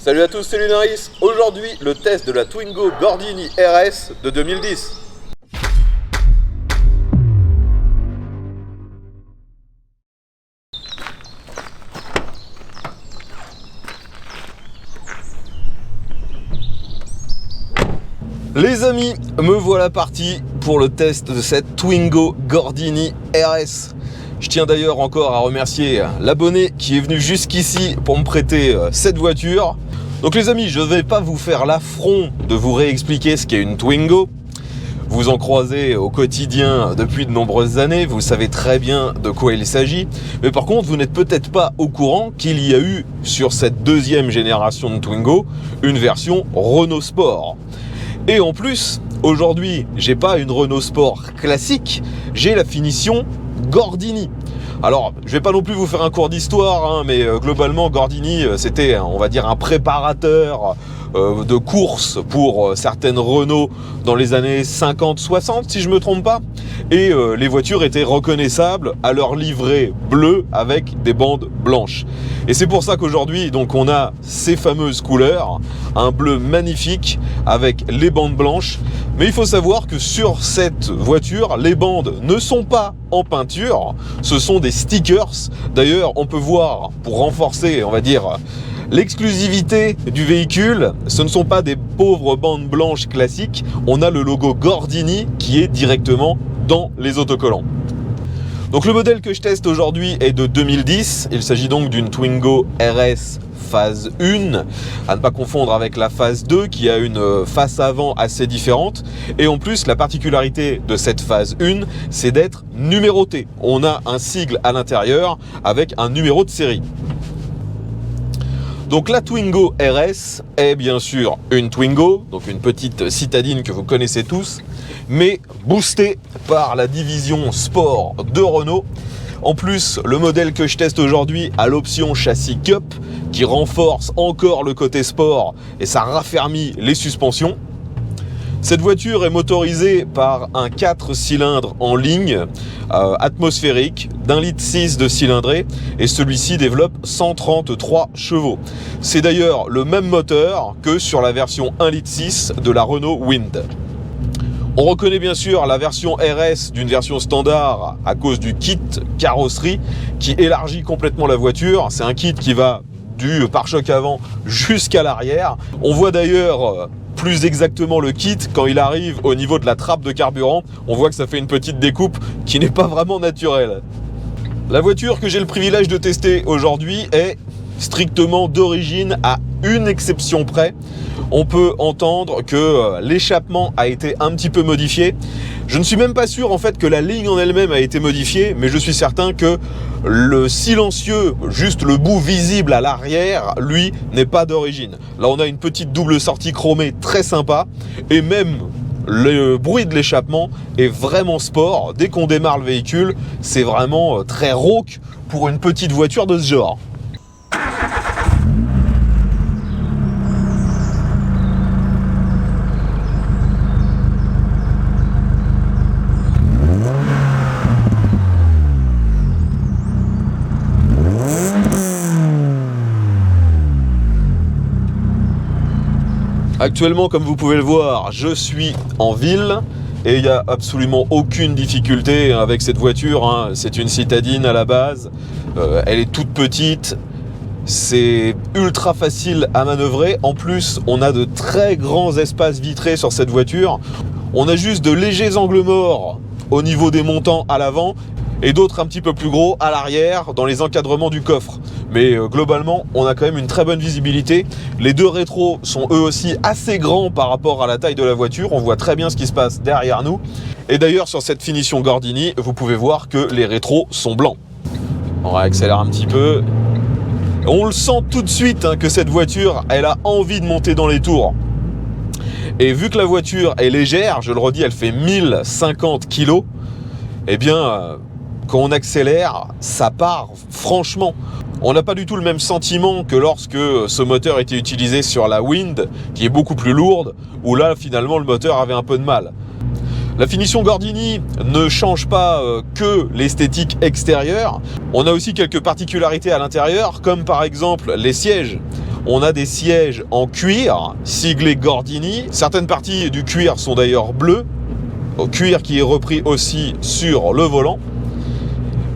Salut à tous, c'est Lunaris. Aujourd'hui, le test de la Twingo Gordini RS de 2010. Les amis, me voilà parti pour le test de cette Twingo Gordini RS. Je tiens d'ailleurs encore à remercier l'abonné qui est venu jusqu'ici pour me prêter cette voiture. Donc les amis, je ne vais pas vous faire l'affront de vous réexpliquer ce qu'est une Twingo. Vous en croisez au quotidien depuis de nombreuses années, vous savez très bien de quoi il s'agit. Mais par contre, vous n'êtes peut-être pas au courant qu'il y a eu sur cette deuxième génération de Twingo une version Renault Sport. Et en plus, aujourd'hui, j'ai pas une Renault Sport classique, j'ai la finition Gordini. Alors, je vais pas non plus vous faire un cours d'histoire, mais globalement, Gordini, c'était, on va dire, un préparateur de course pour certaines Renault dans les années 50-60, si je me trompe pas. Et les voitures étaient reconnaissables à leur livrée bleue avec des bandes blanches. Et c'est pour ça qu'aujourd'hui, donc, on a ces fameuses couleurs, un bleu magnifique avec les bandes blanches. Mais il faut savoir que sur cette voiture, les bandes ne sont pas en peinture, ce sont des stickers. D'ailleurs, on peut voir, pour renforcer, on va dire, l'exclusivité du véhicule, ce ne sont pas des pauvres bandes blanches classiques, on a le logo Gordini qui est directement dans les autocollants. Donc le modèle que je teste aujourd'hui est de 2010, il s'agit donc d'une Twingo RS phase 1, à ne pas confondre avec la phase 2 qui a une face avant assez différente. Et en plus, la particularité de cette phase 1, c'est d'être numérotée. On a un sigle à l'intérieur avec un numéro de série. Donc la Twingo RS est bien sûr une Twingo, donc une petite citadine que vous connaissez tous, mais boostée par la division sport de Renault. En plus, le modèle que je teste aujourd'hui a l'option châssis Cup qui renforce encore le côté sport et ça raffermit les suspensions. Cette voiture est motorisée par un 4 cylindres en ligne atmosphérique d'1,6 litre de cylindrée et celui-ci développe 133 chevaux. C'est d'ailleurs le même moteur que sur la version 1,6 litre de la Renault Wind. On reconnaît bien sûr la version RS d'une version standard à cause du kit carrosserie qui élargit complètement la voiture. C'est un kit qui va du pare-choc avant jusqu'à l'arrière. On voit d'ailleurs plus exactement le kit quand il arrive au niveau de la trappe de carburant. On voit que ça fait une petite découpe qui n'est pas vraiment naturelle. La voiture que j'ai le privilège de tester aujourd'hui est strictement d'origine à une exception près. On peut entendre que l'échappement a été un petit peu modifié. Je ne suis même pas sûr en fait que la ligne en elle-même a été modifiée, mais je suis certain que le silencieux, juste le bout visible à l'arrière, lui, n'est pas d'origine. Là, on a une petite double sortie chromée très sympa, et même le bruit de l'échappement est vraiment sport. Dès qu'on démarre le véhicule, c'est vraiment très rauque pour une petite voiture de ce genre. Actuellement, comme vous pouvez le voir, je suis en ville et il n'y a absolument aucune difficulté avec cette voiture. C'est une citadine à la base, elle est toute petite, c'est ultra facile à manœuvrer. En plus, on a de très grands espaces vitrés sur cette voiture. On a juste de légers angles morts au niveau des montants à l'avant et d'autres un petit peu plus gros à l'arrière dans les encadrements du coffre. Mais globalement, on a quand même une très bonne visibilité. Les deux rétros sont eux aussi assez grands par rapport à la taille de la voiture. On voit très bien ce qui se passe derrière nous. Et d'ailleurs, sur cette finition Gordini, vous pouvez voir que les rétros sont blancs. On réaccélère un petit peu. On le sent tout de suite que cette voiture, elle a envie de monter dans les tours. Et vu que la voiture est légère, je le redis, elle fait 1050 kg, eh bien, quand on accélère, ça part franchement. On n'a pas du tout le même sentiment que lorsque ce moteur était utilisé sur la Wind, qui est beaucoup plus lourde, où là, finalement, le moteur avait un peu de mal. La finition Gordini ne change pas que l'esthétique extérieure. On a aussi quelques particularités à l'intérieur, comme par exemple les sièges. On a des sièges en cuir, siglés Gordini. Certaines parties du cuir sont d'ailleurs bleues, au cuir qui est repris aussi sur le volant.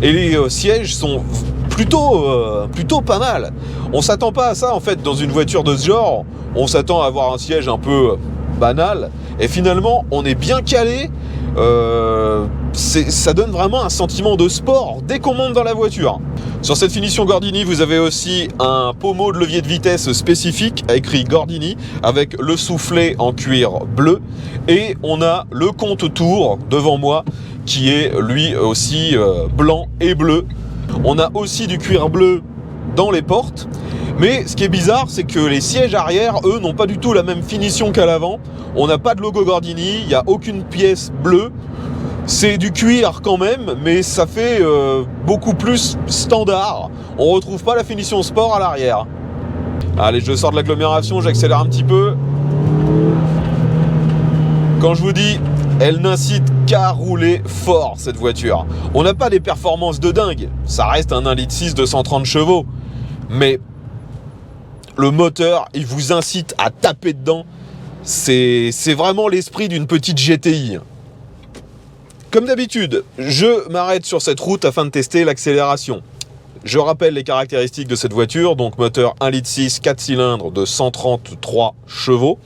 Et les sièges sont plutôt pas mal. On s'attend pas à ça en fait dans une voiture de ce genre. On s'attend à avoir un siège un peu banal. Et finalement, on est bien calé. Ça donne vraiment un sentiment de sport dès qu'on monte dans la voiture. Sur cette finition Gordini, vous avez aussi un pommeau de levier de vitesse spécifique écrit Gordini avec le soufflet en cuir bleu, et on a le compte-tours devant moi qui est lui aussi blanc et bleu. On a aussi du cuir bleu dans les portes, mais ce qui est bizarre, c'est que les sièges arrière, eux, n'ont pas du tout la même finition qu'à l'avant. On n'a pas de logo Gordini, il n'y a aucune pièce bleue. C'est du cuir quand même, mais ça fait beaucoup plus standard. On retrouve pas la finition sport à l'arrière. Allez, je sors de l'agglomération, j'accélère un petit peu. Quand je vous dis, elle n'incite qu'à rouler fort cette voiture. On n'a pas des performances de dingue, ça reste un 1,6 litre 230 chevaux. Mais le moteur, il vous incite à taper dedans. C'est vraiment l'esprit d'une petite GTI. Comme d'habitude, je m'arrête sur cette route afin de tester l'accélération. Je rappelle les caractéristiques de cette voiture, donc moteur 1,6 litre 4 cylindres de 133 chevaux.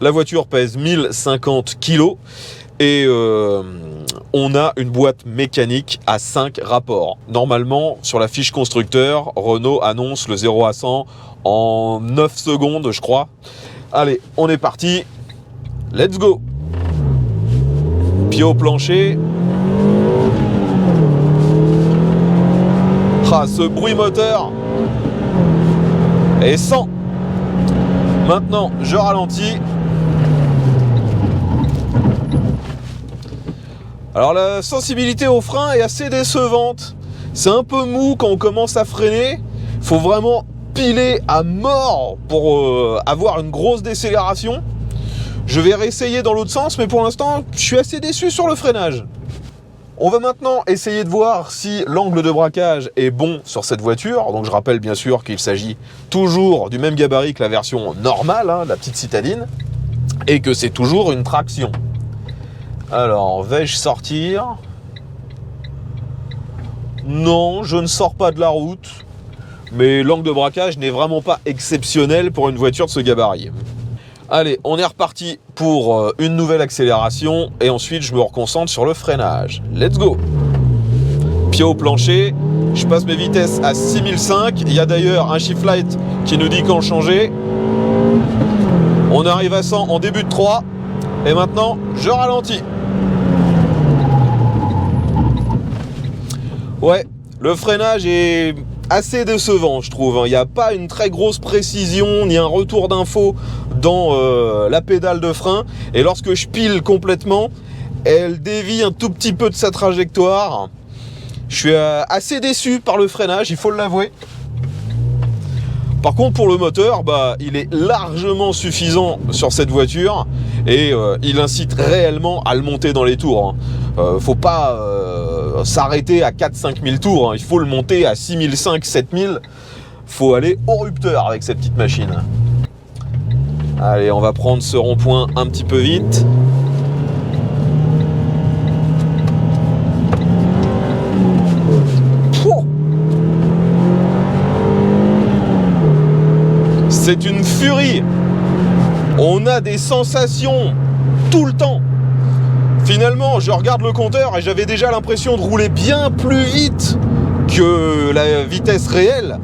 La voiture pèse 1050 kg et on a une boîte mécanique à 5 rapports. Normalement, sur la fiche constructeur, Renault annonce le 0 à 100 en 9 secondes, je crois. Allez, on est parti. Let's go! Pied au plancher. Ah, ce bruit moteur. Et 100. Maintenant, je ralentis. Alors la sensibilité au frein est assez décevante. C'est un peu mou quand on commence à freiner. Il faut vraiment piler à mort pour avoir une grosse décélération. Je vais réessayer dans l'autre sens, mais pour l'instant, je suis assez déçu sur le freinage. On va maintenant essayer de voir si l'angle de braquage est bon sur cette voiture. Donc je rappelle bien sûr qu'il s'agit toujours du même gabarit que la version normale, la petite citadine, et que c'est toujours une traction. Alors, vais-je sortir? Non, je ne sors pas de la route, mais l'angle de braquage n'est vraiment pas exceptionnel pour une voiture de ce gabarit. Allez, on est reparti pour une nouvelle accélération et ensuite je me reconcentre sur le freinage. Let's go! Pied au plancher, je passe mes vitesses à 6005. Il y a d'ailleurs un shift light qui nous dit quand changer. On arrive à 100 en début de 3 et maintenant je ralentis. Ouais, le freinage est assez décevant, je trouve. Il n'y a pas une très grosse précision ni un retour d'info dans la pédale de frein, et lorsque je pile complètement, elle dévie un tout petit peu de sa trajectoire. Je suis assez déçu par le freinage, il faut l'avouer. Par contre, pour le moteur, il est largement suffisant sur cette voiture et il incite réellement à le monter dans les tours. Faut pas s'arrêter à 4-5 000 tours, il faut le monter à 6 500, 7 000. Faut aller au rupteur avec cette petite machine. Allez, on va prendre ce rond-point un petit peu vite. C'est une furie. On a des sensations tout le temps. Finalement, je regarde le compteur et j'avais déjà l'impression de rouler bien plus vite que la vitesse réelle.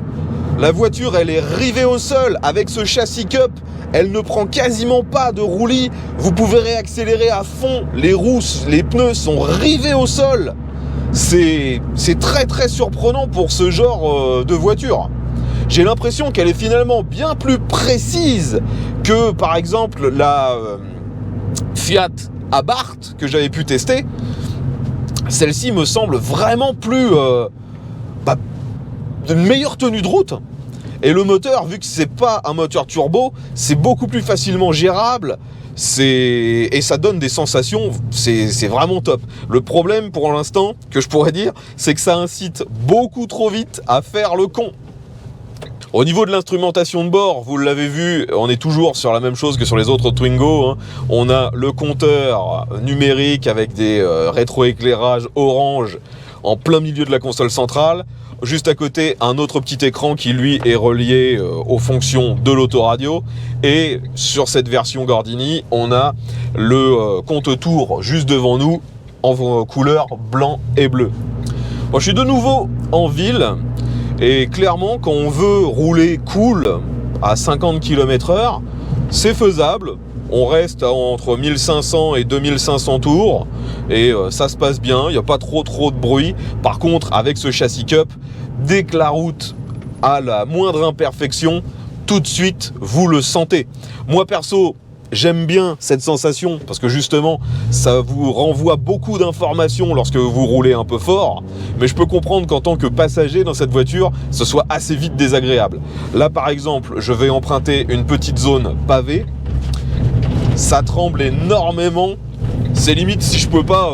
La voiture, elle est rivée au sol avec ce châssis cup. Elle ne prend quasiment pas de roulis. Vous pouvez réaccélérer à fond. Les roues, les pneus sont rivés au sol. C'est très très surprenant pour ce genre de voiture. J'ai l'impression qu'elle est finalement bien plus précise que par exemple la Fiat Abarth que j'avais pu tester. Celle-ci me semble vraiment plus d'une meilleure tenue de route. Et le moteur, vu que c'est pas un moteur turbo, c'est beaucoup plus facilement gérable. Et ça donne des sensations, c'est vraiment top. Le problème pour l'instant, que je pourrais dire, c'est que ça incite beaucoup trop vite à faire le con. Au niveau de l'instrumentation de bord, vous l'avez vu, on est toujours sur la même chose que sur les autres Twingo, hein. On a le compteur numérique avec des rétroéclairages orange en plein milieu de la console centrale. Juste à côté, un autre petit écran qui lui est relié aux fonctions de l'autoradio. Et sur cette version Gordini, on a le compte-tours juste devant nous en couleur blanc et bleu. Moi, je suis de nouveau en ville et clairement, quand on veut rouler cool à 50 km/h, c'est faisable. On reste entre 1500 et 2500 tours et ça se passe bien, il n'y a pas trop de bruit. Par contre, avec ce châssis cup, dès que la route a la moindre imperfection, tout de suite, vous le sentez. Moi perso, j'aime bien cette sensation parce que justement, ça vous renvoie beaucoup d'informations lorsque vous roulez un peu fort. Mais je peux comprendre qu'en tant que passager dans cette voiture, ce soit assez vite désagréable. Là, par exemple, je vais emprunter une petite zone pavée. Ça tremble énormément. C'est limite si je peux pas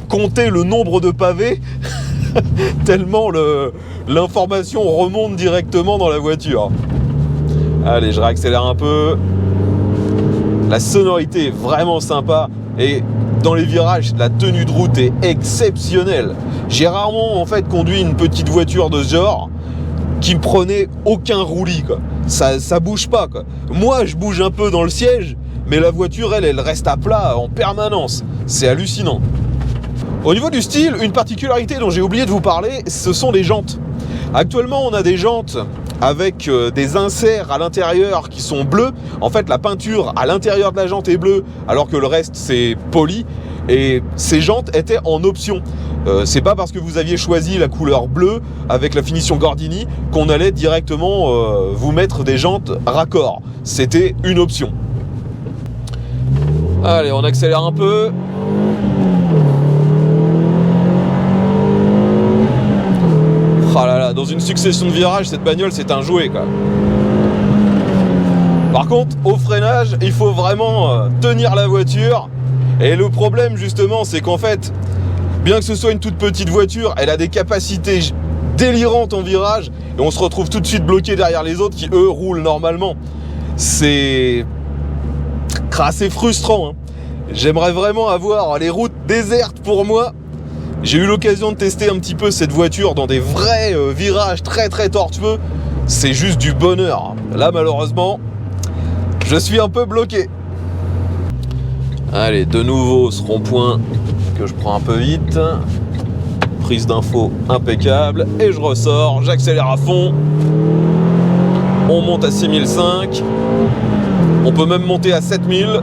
compter le nombre de pavés tellement l'information remonte directement dans la voiture. Allez, je réaccélère un peu. La sonorité est vraiment sympa et dans les virages, la tenue de route est exceptionnelle. J'ai rarement en fait conduit une petite voiture de ce genre qui me prenait aucun roulis, quoi. Ça bouge pas, quoi. Moi, je bouge un peu dans le siège, mais la voiture, elle reste à plat en permanence. C'est hallucinant. Au niveau du style, une particularité dont j'ai oublié de vous parler, ce sont les jantes. Actuellement, on a des jantes avec des inserts à l'intérieur qui sont bleus. En fait, la peinture à l'intérieur de la jante est bleue, alors que le reste, c'est poli. Et ces jantes étaient en option. C'est pas parce que vous aviez choisi la couleur bleue avec la finition Gordini qu'on allait directement vous mettre des jantes raccord. C'était une option. Allez, on accélère un peu. Oh là là, dans une succession de virages, cette bagnole, c'est un jouet, quoi. Par contre, au freinage, il faut vraiment tenir la voiture. Et le problème, justement, c'est qu'en fait, bien que ce soit une toute petite voiture, elle a des capacités délirantes en virage. Et on se retrouve tout de suite bloqué derrière les autres qui, eux, roulent normalement. C'est assez frustrant, hein. J'aimerais vraiment avoir les routes désertes pour moi. J'ai eu l'occasion de tester un petit peu cette voiture dans des vrais virages très tortueux. C'est juste du bonheur. Là, malheureusement, je suis un peu bloqué. Allez, de nouveau ce rond-point que je prends un peu vite. Prise d'info impeccable. Et je ressors, j'accélère à fond. On monte à 6005. On peut même monter à 7000.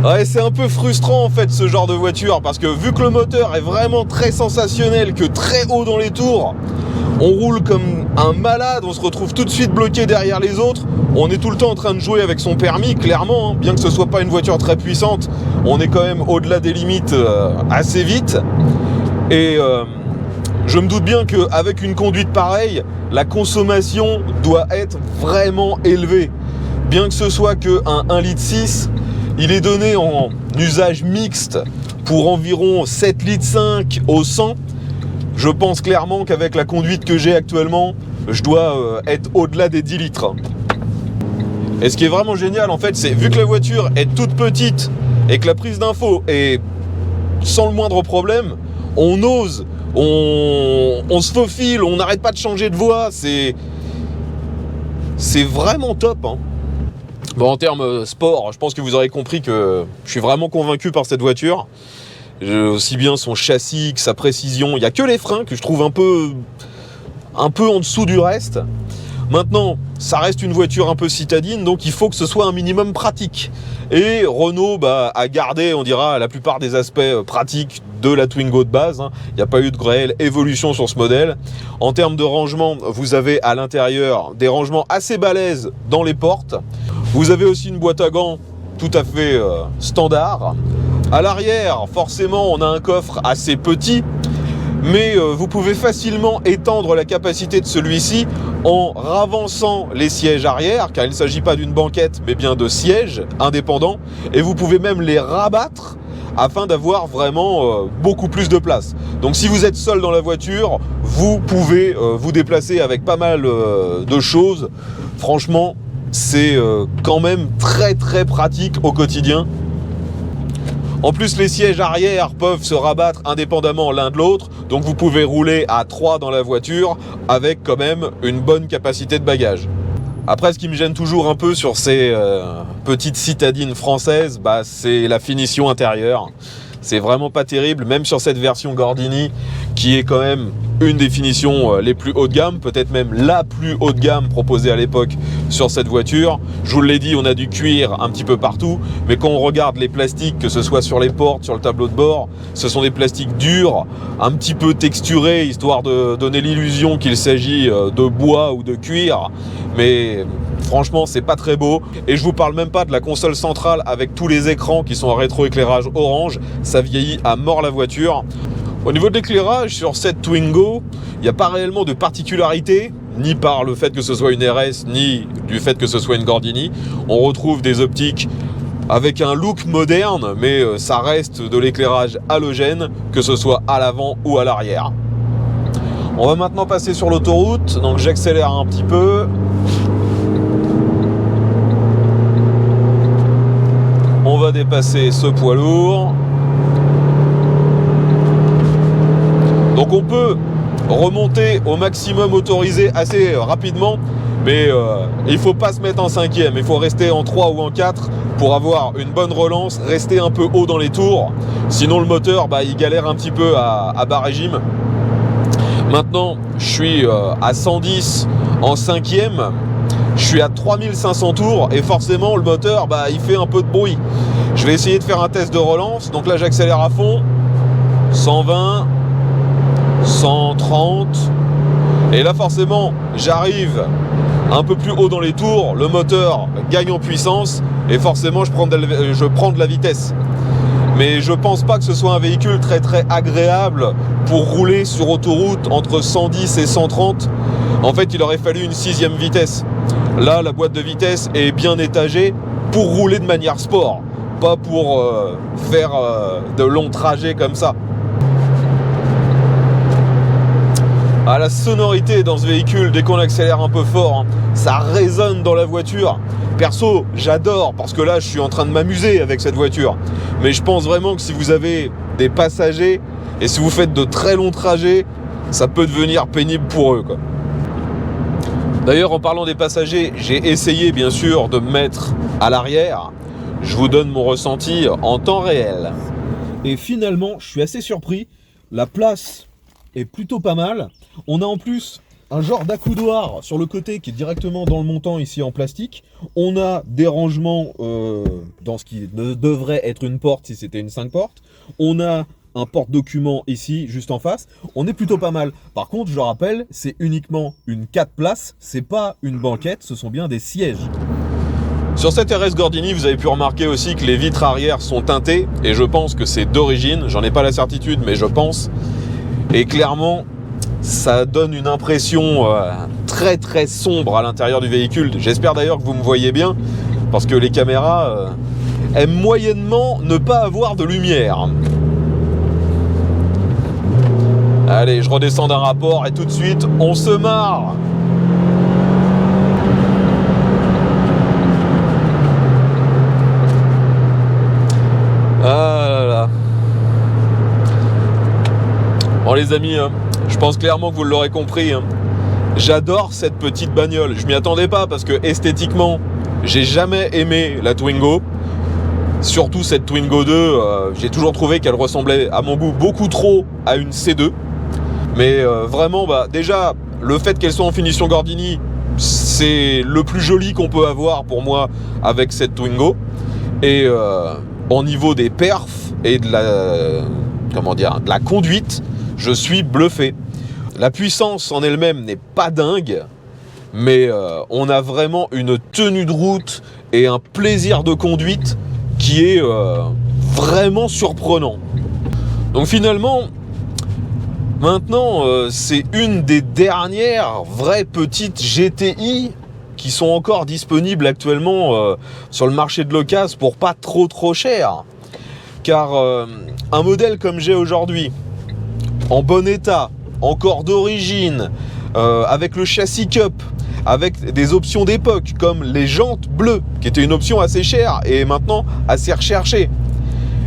Ouais, c'est un peu frustrant en fait ce genre de voiture parce que vu que le moteur est vraiment très sensationnel, que très haut dans les tours, on roule comme un malade, on se retrouve tout de suite bloqué derrière les autres. On est tout le temps en train de jouer avec son permis, clairement, hein. Bien que ce soit pas une voiture très puissante, on est quand même au-delà des limites assez vite. Et je me doute bien qu'avec une conduite pareille, la consommation doit être vraiment élevée. Bien que ce soit qu'un 1,6 litre, il est donné en usage mixte pour environ 7,5 litres au 100. Je pense clairement qu'avec la conduite que j'ai actuellement, je dois être au-delà des 10 litres. Et ce qui est vraiment génial, en fait, c'est vu que la voiture est toute petite et que la prise d'info est sans le moindre problème, on ose, on se faufile, on n'arrête pas de changer de voie. C'est vraiment top, hein. Bon, en termes sport, je pense que vous aurez compris que je suis vraiment convaincu par cette voiture. Aussi bien son châssis que sa précision. Il n'y a que les freins que je trouve un peu en dessous du reste. Maintenant, ça reste une voiture un peu citadine, donc il faut que ce soit un minimum pratique. Et Renault a gardé, on dira, la plupart des aspects pratiques de la Twingo de base, hein. Il n'y a pas eu de réelle évolution sur ce modèle. En termes de rangement, vous avez à l'intérieur des rangements assez balèzes dans les portes. Vous avez aussi une boîte à gants tout à fait standard. À l'arrière, forcément, on a un coffre assez petit, mais vous pouvez facilement étendre la capacité de celui-ci en ravançant les sièges arrière, car il ne s'agit pas d'une banquette, mais bien de sièges indépendants, et vous pouvez même les rabattre afin d'avoir vraiment beaucoup plus de place. Donc si vous êtes seul dans la voiture, vous pouvez vous déplacer avec pas mal de choses. Franchement, c'est quand même très très pratique au quotidien. En plus, les sièges arrière peuvent se rabattre indépendamment l'un de l'autre, donc vous pouvez rouler à 3 dans la voiture avec quand même une bonne capacité de bagage. Après, ce qui me gêne toujours un peu sur ces petites citadines françaises, c'est la finition intérieure. C'est vraiment pas terrible, même sur cette version Gordini, qui est quand même une des finitions les plus haut de gamme, peut-être même la plus haut de gamme proposée à l'époque sur cette voiture. Je vous l'ai dit, on a du cuir un petit peu partout, mais quand on regarde les plastiques, que ce soit sur les portes, sur le tableau de bord, ce sont des plastiques durs, un petit peu texturés, histoire de donner l'illusion qu'il s'agit de bois ou de cuir, mais franchement, c'est pas très beau. Et je vous parle même pas de la console centrale avec tous les écrans qui sont en rétroéclairage orange. Ça vieillit à mort la voiture. Au niveau de l'éclairage, sur cette Twingo, il n'y a pas réellement de particularité, ni par le fait que ce soit une RS, ni du fait que ce soit une Gordini. On retrouve des optiques avec un look moderne, mais ça reste de l'éclairage halogène, que ce soit à l'avant ou à l'arrière. On va maintenant passer sur l'autoroute, donc j'accélère un petit peu. On va dépasser ce poids lourd. Donc on peut remonter au maximum autorisé assez rapidement, mais il ne faut pas se mettre en 5e, il faut rester en 3 ou en 4 pour avoir une bonne relance, rester un peu haut dans les tours, sinon le moteur il galère un petit peu à bas régime. Maintenant je suis à 110 en 5e, je suis à 3500 tours et forcément le moteur il fait un peu de bruit. Je vais essayer de faire un test de relance, donc là j'accélère à fond, 120, 130, et là forcément j'arrive un peu plus haut dans les tours, le moteur gagne en puissance et forcément je prends de la vitesse. Mais je pense pas que ce soit un véhicule très très agréable pour rouler sur autoroute entre 110 et 130. En fait, il aurait fallu une 6e vitesse. Là, la boîte de vitesse est bien étagée pour rouler de manière sport, pas pour faire de longs trajets comme ça. Ah, la sonorité dans ce véhicule, dès qu'on accélère un peu fort, ça résonne dans la voiture. Perso, j'adore, parce que là, je suis en train de m'amuser avec cette voiture. Mais je pense vraiment que si vous avez des passagers, et si vous faites de très longs trajets, ça peut devenir pénible pour eux, quoi. D'ailleurs, en parlant des passagers, j'ai essayé, bien sûr, de me mettre à l'arrière. Je vous donne mon ressenti en temps réel. Et finalement, je suis assez surpris. La place est plutôt pas mal. On a en plus un genre d'accoudoir sur le côté qui est directement dans le montant ici en plastique. On a des rangements dans ce qui devrait être une porte si c'était une 5 portes. On a un porte-document ici juste en face. On est plutôt pas mal. Par contre, je rappelle, c'est uniquement une 4 places. C'est pas une banquette, ce sont bien des sièges. Sur cette RS Gordini, vous avez pu remarquer aussi que les vitres arrière sont teintées. Et je pense que c'est d'origine. J'en ai pas la certitude, mais je pense. Et clairement, ça donne une impression très très sombre à l'intérieur du véhicule. J'espère d'ailleurs que vous me voyez bien, parce que les caméras aiment moyennement ne pas avoir de lumière. Allez, je redescends d'un rapport et tout de suite, on se marre. Ah là là. Bon les amis, je pense clairement que vous l'aurez compris, j'adore cette petite bagnole. Je m'y attendais pas parce que esthétiquement, j'ai jamais aimé la Twingo. Surtout cette Twingo 2, j'ai toujours trouvé qu'elle ressemblait à mon goût beaucoup trop à une C2. Mais vraiment, déjà, le fait qu'elle soit en finition Gordini, c'est le plus joli qu'on peut avoir pour moi avec cette Twingo. Et au niveau des perfs et de la conduite, je suis bluffé. La puissance en elle-même n'est pas dingue, mais on a vraiment une tenue de route et un plaisir de conduite qui est vraiment surprenant. Donc finalement, maintenant, c'est une des dernières vraies petites GTI qui sont encore disponibles actuellement sur le marché de l'occasion pour pas trop cher. car un modèle comme j'ai aujourd'hui, en bon état, encore d'origine, avec le châssis Cup, avec des options d'époque comme les jantes bleues, qui était une option assez chère et maintenant assez recherchée.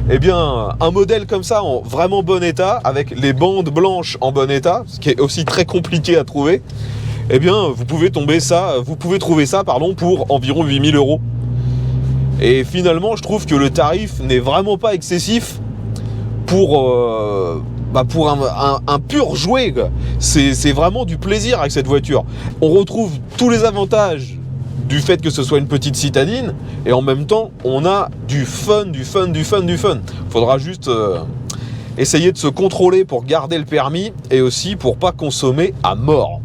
Eh bien, un modèle comme ça en vraiment bon état, avec les bandes blanches en bon état, ce qui est aussi très compliqué à trouver, eh bien, vous pouvez trouver ça pour environ 8 000 €. Et finalement, je trouve que le tarif n'est vraiment pas excessif pour un pur jouet. C'est vraiment du plaisir avec cette voiture. On retrouve tous les avantages du fait que ce soit une petite citadine, et en même temps, on a du fun. Faudra juste essayer de se contrôler pour garder le permis, et aussi pour pas consommer à mort.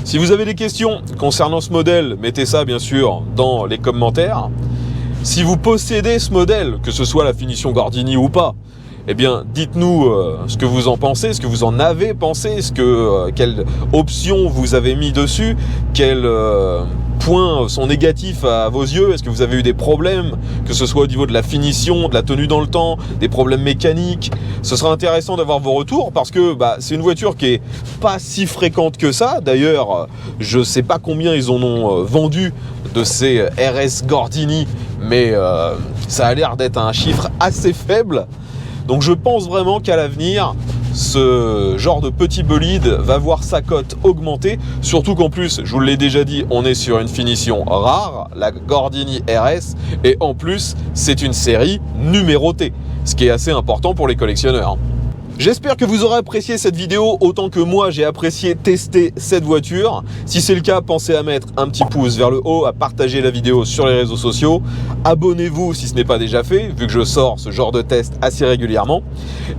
Si vous avez des questions concernant ce modèle, mettez ça bien sûr dans les commentaires. Si vous possédez ce modèle, que ce soit la finition Gordini ou pas, eh bien, dites-nous ce que vous en pensez, ce que vous en avez pensé, quelles options vous avez mis dessus, quels points sont négatifs à vos yeux, est-ce que vous avez eu des problèmes, que ce soit au niveau de la finition, de la tenue dans le temps, des problèmes mécaniques. Ce sera intéressant d'avoir vos retours parce que c'est une voiture qui est pas si fréquente que ça. D'ailleurs, je sais pas combien ils en ont vendu de ces RS Gordini, mais ça a l'air d'être un chiffre assez faible. Donc je pense vraiment qu'à l'avenir, ce genre de petit bolide va voir sa cote augmenter, surtout qu'en plus, je vous l'ai déjà dit, on est sur une finition rare, la Gordini RS, et en plus, c'est une série numérotée, ce qui est assez important pour les collectionneurs. J'espère que vous aurez apprécié cette vidéo autant que moi j'ai apprécié tester cette voiture. Si c'est le cas, pensez à mettre un petit pouce vers le haut, à partager la vidéo sur les réseaux sociaux. Abonnez-vous si ce n'est pas déjà fait, vu que je sors ce genre de test assez régulièrement.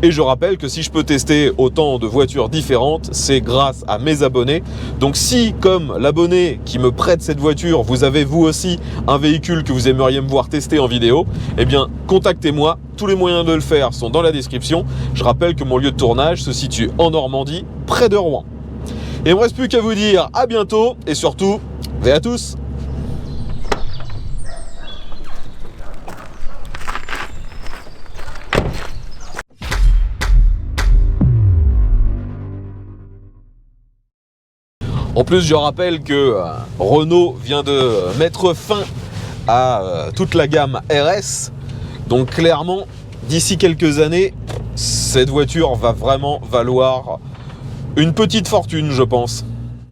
Et je rappelle que si je peux tester autant de voitures différentes, c'est grâce à mes abonnés. Donc si, comme l'abonné qui me prête cette voiture, vous avez vous aussi un véhicule que vous aimeriez me voir tester en vidéo, eh bien contactez-moi. Tous les moyens de le faire sont dans la description. Je rappelle que mon lieu de tournage se situe en Normandie, près de Rouen. Et il ne me reste plus qu'à vous dire à bientôt et surtout, ve à tous. En plus, je rappelle que Renault vient de mettre fin à toute la gamme RS. Donc clairement, d'ici quelques années, cette voiture va vraiment valoir une petite fortune, je pense.